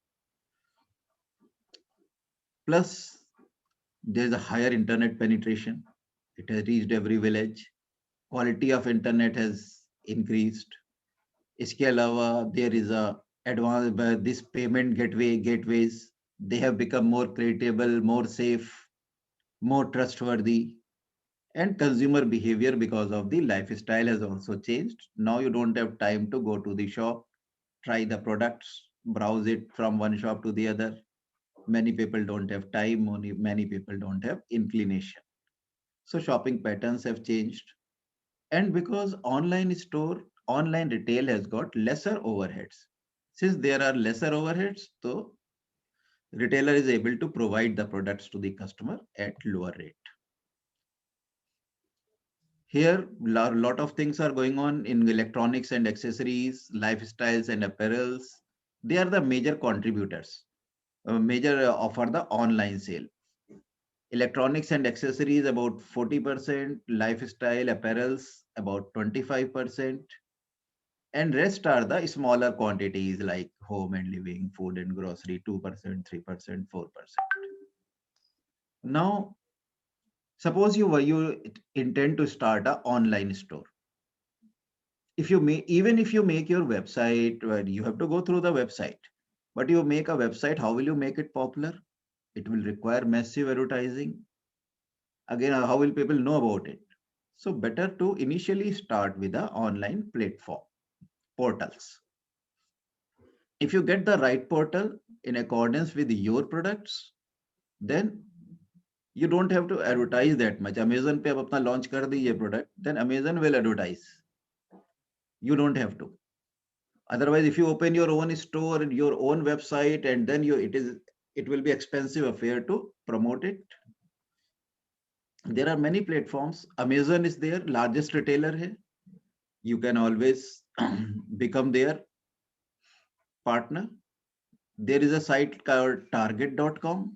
Plus, there's a higher internet penetration. It has reached every village. Quality of internet has increased. इसके अलावा there is a advanced this payment gateways, they have become more creditable, more safe, more trustworthy, and consumer behavior because of the lifestyle has also changed. Now you don't have time to go to the shop, try the products, browse it from one shop to the other. Many people don't have time, many people don't have inclination. So shopping patterns have changed. And because online retail has got lesser overheads. Since there are lesser overheads, so retailer is able to provide the products to the customer at lower rate. Here, lot of things are going on in electronics and accessories, lifestyles and apparels. They are the major contributors, for the online sale. Electronics and accessories about 40%, lifestyle apparels about 25%, and rest are the smaller quantities like home and living, food and grocery, 2%, 3%, 4%. Now, suppose you intend to start an online store. Even if you make your website, you have to go through the website. But you make a website, how will you make it popular? It will require massive advertising. Again, how will people know about it? So better to initially start with an online platform, portals. If you get the right portal in accordance with your products, then you don't have to advertise that much. Amazon पे अब अपना launch कर दीजिए product, then Amazon will advertise. You don't have to. Otherwise, if you open your own store and your own website, and then it will be expensive affair to promote it. There are many platforms. Amazon is their largest retailer here. You can always become their partner. There is a site called target.com.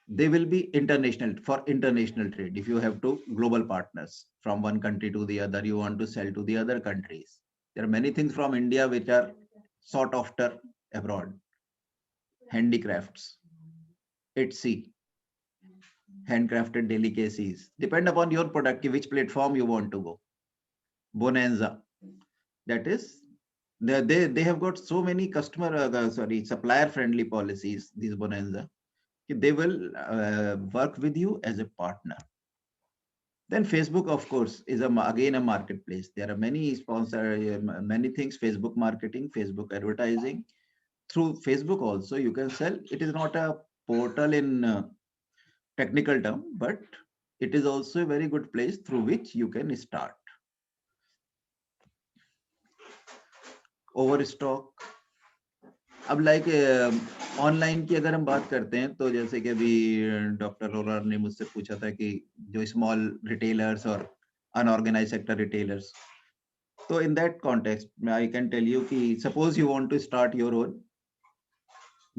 They will be international for international trade. If you have to global partners from one country to the other, you want to sell to the other countries. There are many things from India which are sought after abroad. Handicrafts, Etsy, handcrafted delicacies. Depend upon your product, which platform you want to go. Bonanza, that is, they have got so many supplier friendly policies. These Bonanza, they will work with you as a partner. Then Facebook, of course, is again a marketplace. There are many many things, Facebook marketing, Facebook advertising. Through Facebook also, you can sell. It is not a portal in technical term, but it is also a very good place through which you can start. Overstock. अब like online की अगर हम बात करते हैं तो जैसे कि अभी डॉक्टर रोलर ने मुझसे पूछा था कि जो स्मॉल रिटेलर्स और अनऑर्गेनाइज सेक्टर रिटेलर्स, तो in that context I can tell you कि suppose you want to start your own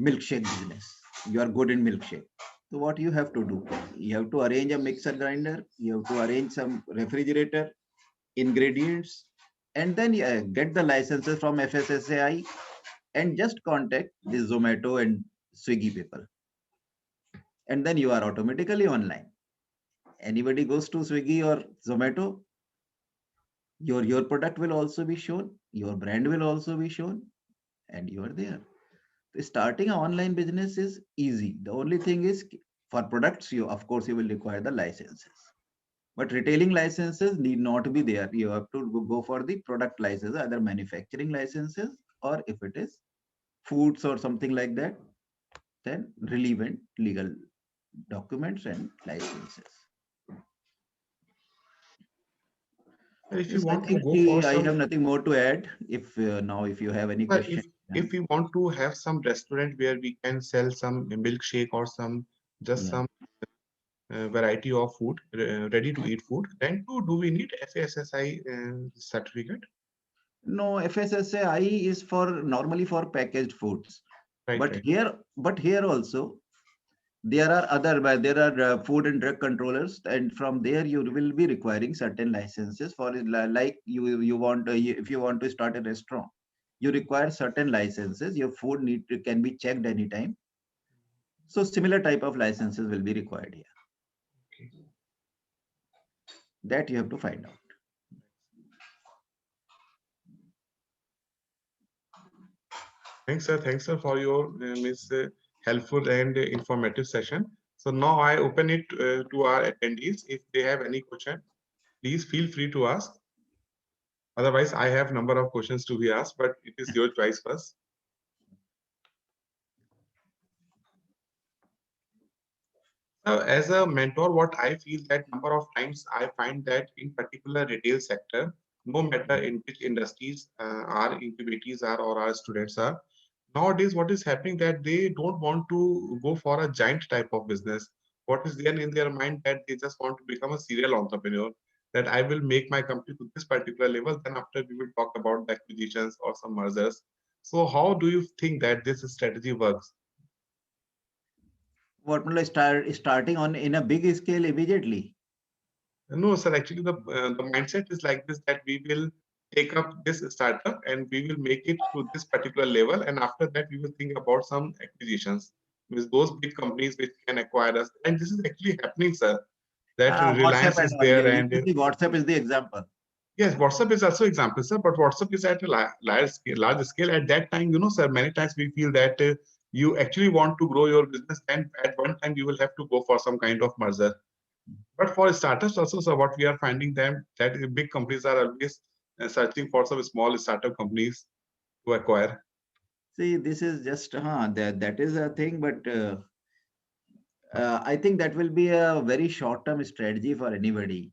milkshake business. You are good in milkshake. So what you have to do? You have to arrange a mixer grinder. You have to arrange some refrigerator, ingredients, and then get the licenses from FSSAI and just contact the Zomato and Swiggy people. And then you are automatically online. Anybody goes to Swiggy or Zomato, your product will also be shown, your brand will also be shown, and you are there. Starting an online business is easy. The only thing is for products, you of course you will require the licenses. But retailing licenses need not be there. You have to go for the product licenses, either manufacturing licenses or if it is foods or something like that, then relevant legal documents and licenses. If you Yes, I want to think go for I have some, nothing more to add. If now, if you have any question. if we want to have some restaurant where we can sell some milkshake or some just Yeah. some variety of food, ready to eat food, then too, do we need FSSI certificate? No, FSSAI is for normally for packaged foods. Right, But right. here also there are there are food and drug controllers, and from there you will be requiring certain licenses for like you want if you want to start a restaurant, you require certain licenses. Your food can be checked anytime. So similar type of licenses will be required here. Okay. That you have to find out. Thanks, sir. Thanks, sir, for your helpful and informative session. So now I open it to our attendees. If they have any question, please feel free to ask. Otherwise, I have number of questions to be asked, but it is your choice first. As a mentor, what I feel that number of times I find that in particular retail sector, no matter in which industries our incubators are or our students are, nowadays what is happening that they don't want to go for a giant type of business. What is there in their mind that they just want to become a serial entrepreneur, that I will make my company to this particular level, then after we will talk about the acquisitions or some mergers. So how do you think that this strategy works? What will starting on in a big scale immediately? No, sir. Actually, the mindset is like this: that we will take up this startup and we will make it to this particular level, and after that, we will think about some acquisitions with those big companies which can acquire us. And this is actually happening, sir. That WhatsApp Reliance and is all. there, You and see, WhatsApp is the example. yes, WhatsApp is also example, sir. But WhatsApp is at a large scale. At that time, sir, many times we feel that you actually want to grow your business, and at one time you will have to go for some kind of merger. But for startups also, so what we are finding them that big companies are always searching for some small startup companies to acquire. See, this is just that is a thing, but I think that will be a very short-term strategy for anybody.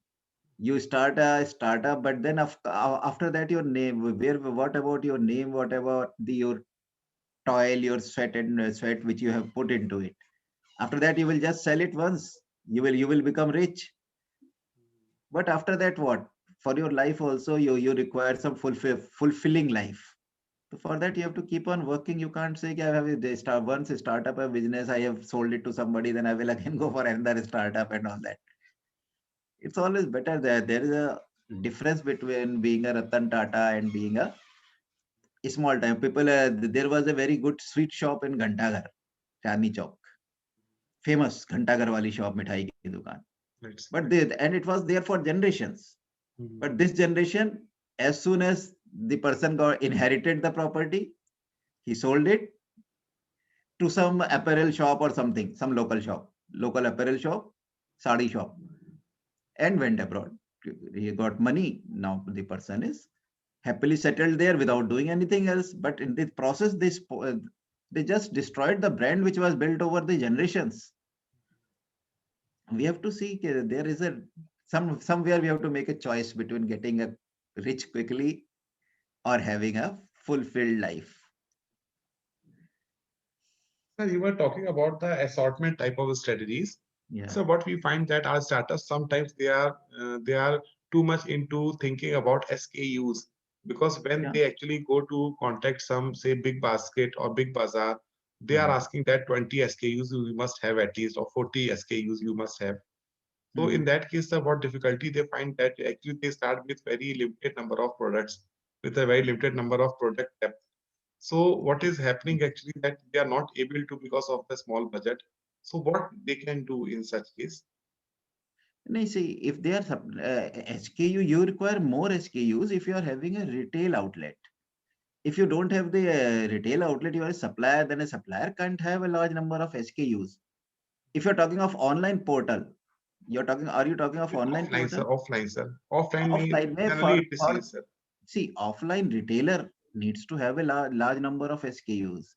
You start a startup, but then after that, your name. What about your name? What about your toil, your sweat and sweat which you have put into it? After that, you will just sell it once. You will become rich. But after that, what? For your life also, you require some fulfilling life. So for that, you have to keep on working. You can't say, I have once start up a business, I have sold it to somebody, then I will again go for another startup and all that. It's always better that there is a difference between being a Ratan Tata and being a small time. People, there was a very good sweet shop in Ghantaghar, Chandni Chowk. Famous Ghantaghar wali shop, mithai ki dukaan. Let's But and it was there for generations. But this generation, as soon as the person got inherited the property, he sold it to some apparel shop or something, some local apparel shop, sari shop, and went abroad. He got money. Now the person is happily settled there without doing anything else. But in the process, they just destroyed the brand which was built over the generations. We have to see there is somewhere we have to make a choice between getting a rich quickly or having a fulfilled life. Sir, you were talking about the assortment type of strategies. Yeah. So what we find that our startups sometimes they are too much into thinking about SKUs, because when Yeah. they actually go to contact some, say, big basket or big bazaar, they are Mhm. asking that 20 SKUs you must have at least, or 40 SKUs you must have. So in Mhm. that case, what difficulty they find that actually they start with very limited number of products, with a very limited number of product depth. So what is happening actually that they are not able to because of the small budget. So what they can do in such case? No, see, if they are SKU, you require more SKUs if you are having a retail outlet. If you don't have the retail outlet, you are a supplier, then a supplier can't have a large number of SKUs. If you're talking of online portal, are you talking of online Offline, sir. portal? Offline, sir. Offline mean Offline, mein generally it is yes, sir. see, offline retailer needs to have a large number of SKUs,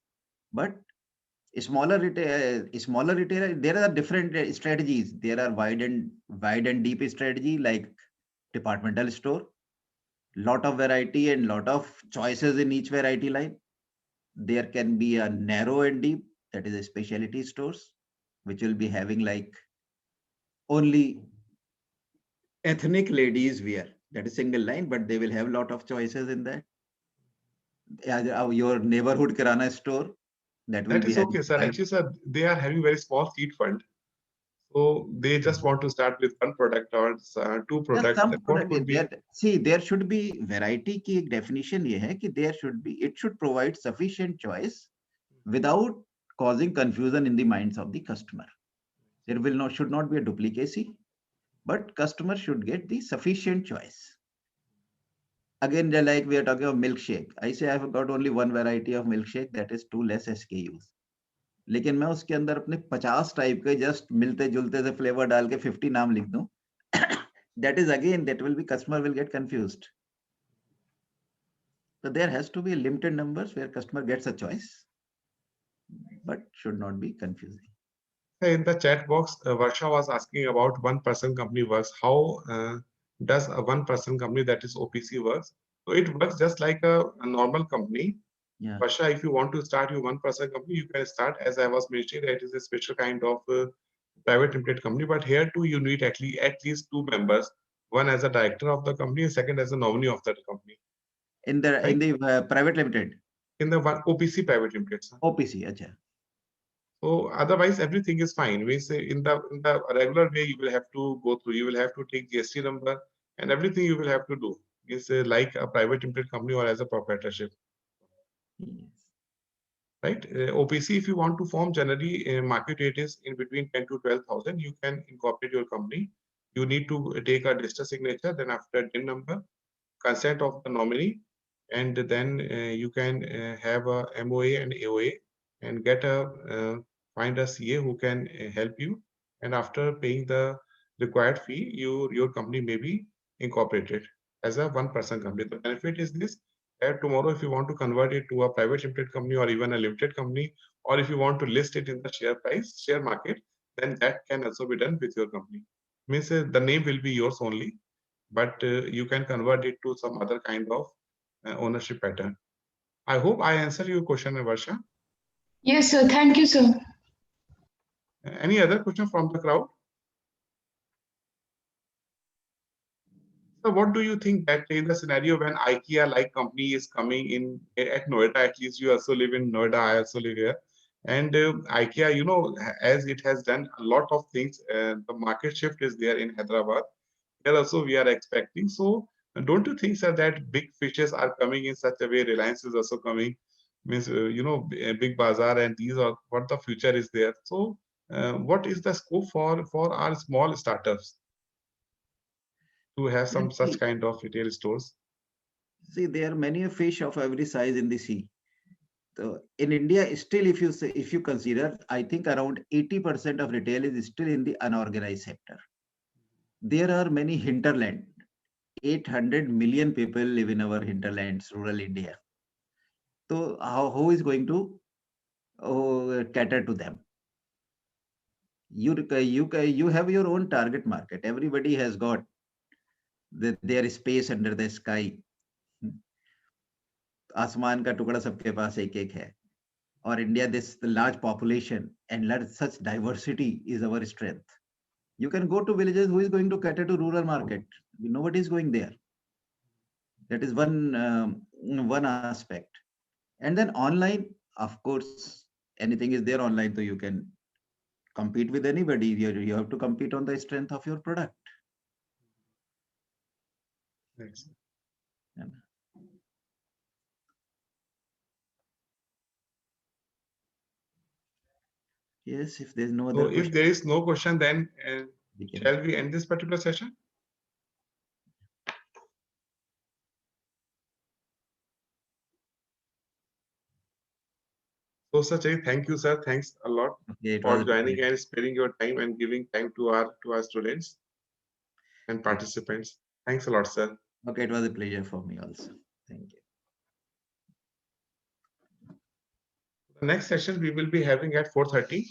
but smaller retailer, there are different strategies. There are wide and deep strategy like departmental store, lot of variety and lot of choices in each variety line. There can be a narrow and deep, that is a specialty stores, which will be having like only ethnic ladies wear. That is single line, but they will have lot of choices in that. Your neighborhood kirana store, that will That be is having okay, sir. wide. Actually, sir, they are having very small seed fund. So they just want to start with one product or two Yeah, products. some Then what product could is be? there. See, there should be variety की एक definition ये है कि it should provide sufficient choice without causing confusion in the minds of the customer. There should not be a duplicacy, but customer should get the sufficient choice. Again, like we are talking of milkshake. I say I have got only one variety of milkshake, that is two less SKUs. लेकिन मैं उसके अंदर अपने 50 type के just मिलते जुलते से flavour डाल के 50 नाम लिख दूं, that is again, that will be customer will get confused. So there has to be limited numbers where customer gets a choice, but should not be confusing. In the chat box, Varsha was asking about one-person company works. How does a one-person company, that is OPC, works? So it works just like a normal company. Yeah. Varsha, if you want to start your one-person company, you can start. As I was mentioning, that is a special kind of private limited company. But here too, you need at least two members. One as a director of the company, and second as a nominee of that company. In the Right? private limited. In the one OPC private limited, sir. OPC, acha. So otherwise everything is fine. We say in the regular way you will have to go through. You will have to take GST number and everything you will have to do. Is like a private limited company or as a proprietorship, Yes. right? OPC, if you want to form, generally market rate is in between 10 to 12,000. You can incorporate your company. You need to take a register signature, then after DIN number, consent of the nominee, and then you can have a MOA and AOA and get find a CA who can help you. And after paying the required fee, your company may be incorporated as a one-person company. The benefit is this: that tomorrow, if you want to convert it to a private limited company or even a limited company, or if you want to list it in the share market, then that can also be done with your company. Means the name will be yours only, but you can convert it to some other kind of ownership pattern. I hope I answered your question, Varsha. Yes, sir. Thank you, sir. Any other question from the crowd? So what do you think that in the scenario when IKEA-like company is coming in at Noida, at least you also live in Noida, I also live here. And IKEA, as it has done a lot of things, the market shift is there in Hyderabad. Here also we are expecting. So don't you think, sir, that big fishes are coming in such a way? Reliance is also coming, means Big Bazaar, and these are what the future is there. So what is the scope for our small startups to have some such kind of retail stores? See, there are many fish of every size in the sea. So in India, still, if you consider, I think around 80% of retail is still in the unorganized sector. There are many hinterland. 800 million people live in our hinterlands, rural India. So who is going to cater to them? You have your own target market. Everybody has got their space under the sky. आसमान का टुकड़ा सबके पास एक एक है or India, the large population and such diversity is our strength. You can go to villages. Who is going to cater to rural market? Nobody is going there. That is one aspect. And then online, of course, anything is there online, so you can compete with anybody. You have to compete on the strength of your product. Yes. Yeah. Yes, if there's no So other if question, there is no question, then we can. shall we end this particular session? So Sachin, thank you, sir. Thanks a lot Okay, it for was a joining pleasure. and sparing your time and giving time to our students and participants. Thanks a lot, sir. Okay, it was a pleasure for me also. Thank you. The next session we will be having at 4:30.